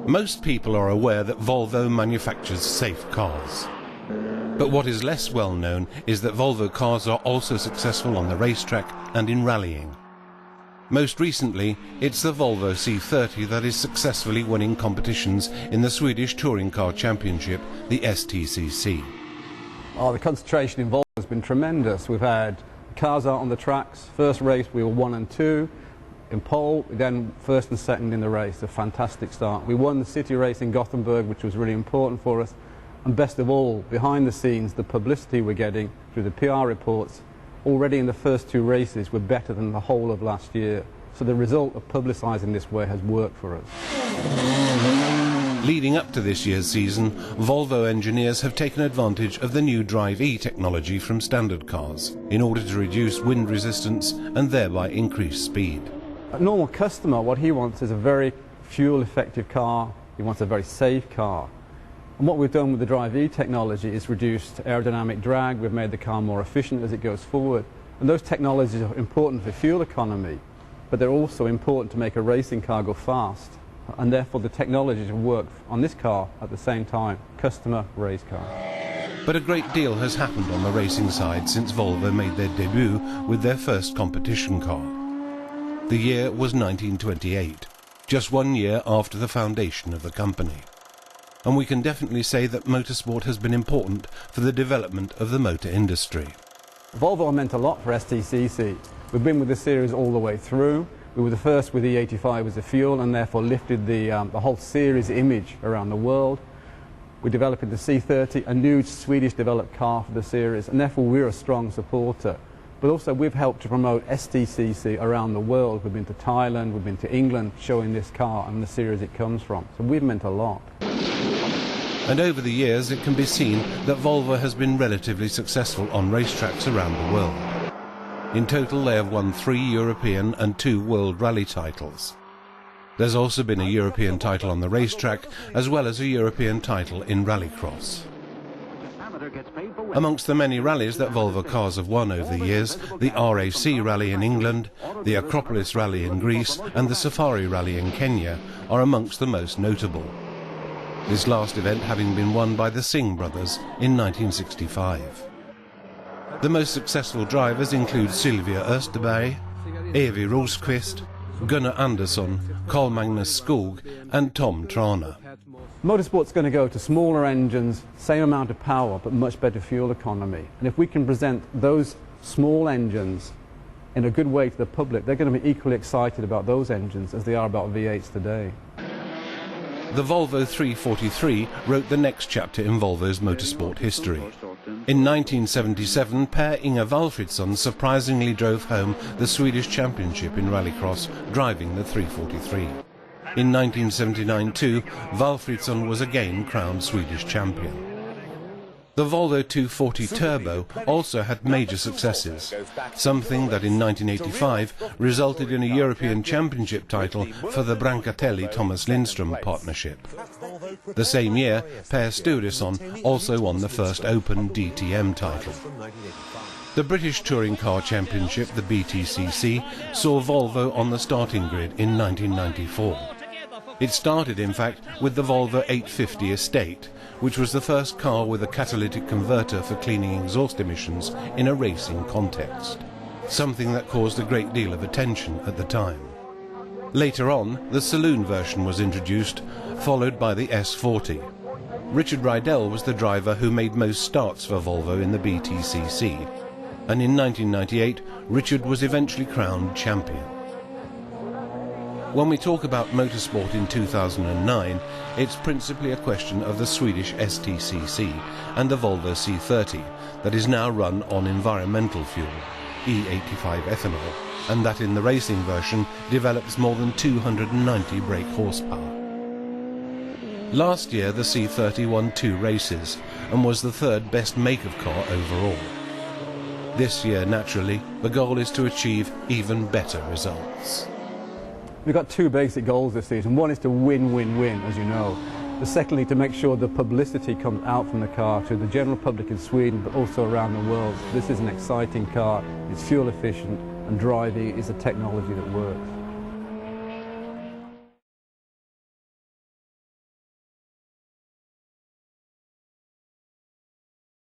Most people are aware that Volvo manufactures safe cars. But what is less well known is that Volvo cars are also successful on the racetrack and in rallying. Most recently, it's the Volvo C30 that is successfully winning competitions in the Swedish Touring Car Championship, the STCC. The concentration in Volvo has been tremendous. We've had cars out on the tracks. First race we were 1 and 2 in pole, then first and second in the race. A fantastic start. We won the city race in Gothenburg, which was really important for us. And best of all, behind the scenes, the publicity we're getting through the PR reports, already in the first 2 races, were better than the whole of last year. So the result of publicising this way has worked for us. Leading up to this year's season, Volvo engineers have taken advantage of the new Drive E technology from standard cars in order to reduce wind resistance and thereby increase speed. A normal customer, what he wants is a very fuel-effective car. He wants a very safe car. And what we've done with the Drive E technology is reduced aerodynamic drag. We've made the car more efficient as it goes forward. And those technologies are important for fuel economy, but they're also important to make a racing car go fast. And therefore the technologies work on this car at the same time, customer, race car. But a great deal has happened on the racing side since Volvo made their debut with their first competition car. The year was 1928, just 1 year after the foundation of the company. And we can definitely say that motorsport has been important for the development of the motor industry. Volvo meant a lot for STCC. We've been with the series all the way through. We were the first with the E85 as a fuel and therefore lifted the whole series image around the world. We're developing the C30, a new Swedish developed car for the series, and therefore we're a strong supporter. But also we've helped to promote STCC around the world. We've been to Thailand, we've been to England showing this car and the series it comes from. So we've meant a lot. And over the years it can be seen that Volvo has been relatively successful on racetracks around the world. In total they have won 3 European and 2 World Rally titles. There's also been a European title on the racetrack as well as a European title in rallycross. Amongst the many rallies that Volvo cars have won over the years, the RAC Rally in England, the Acropolis Rally in Greece and the Safari Rally in Kenya are amongst the most notable. This last event having been won by the Singh brothers in 1965. The most successful drivers include Sylvia Österberg, Evi Rosqvist, Gunnar Andersson, Carl Magnus Skog and Tom Trana. Motorsport's going to go to smaller engines, same amount of power but much better fuel economy. And if we can present those small engines in a good way to the public, they're going to be equally excited about those engines as they are about V8s today. The Volvo 343 wrote the next chapter in Volvo's motorsport history. In 1977, Per Inge Valfridsson surprisingly drove home the Swedish Championship in rallycross, driving the 343. In 1979 too, Valfridsson was again crowned Swedish champion. The Volvo 240 Turbo also had major successes, something that in 1985 resulted in a European Championship title for the Brancatelli-Thomas Lindström partnership. The same year, Per Sturesson also won the first Open DTM title. The British Touring Car Championship, the BTCC, saw Volvo on the starting grid in 1994. It started, in fact, with the Volvo 850 Estate, which was the first car with a catalytic converter for cleaning exhaust emissions in a racing context, something that caused a great deal of attention at the time. Later on, the saloon version was introduced, followed by the S40. Richard Rydell was the driver who made most starts for Volvo in the BTCC, and in 1998, Richard was eventually crowned champion. When we talk about motorsport in 2009, it's principally a question of the Swedish STCC and the Volvo C30 that is now run on environmental fuel, E85 ethanol, and that in the racing version develops more than 290 brake horsepower. Last year the C30 won 2 races and was the 3rd best make of car overall. This year, naturally, the goal is to achieve even better results. We've got 2 basic goals this season. One is to win, as you know. The secondly, to make sure the publicity comes out from the car to the general public in Sweden, but also around the world. This is an exciting car, it's fuel efficient, and driving is a technology that works.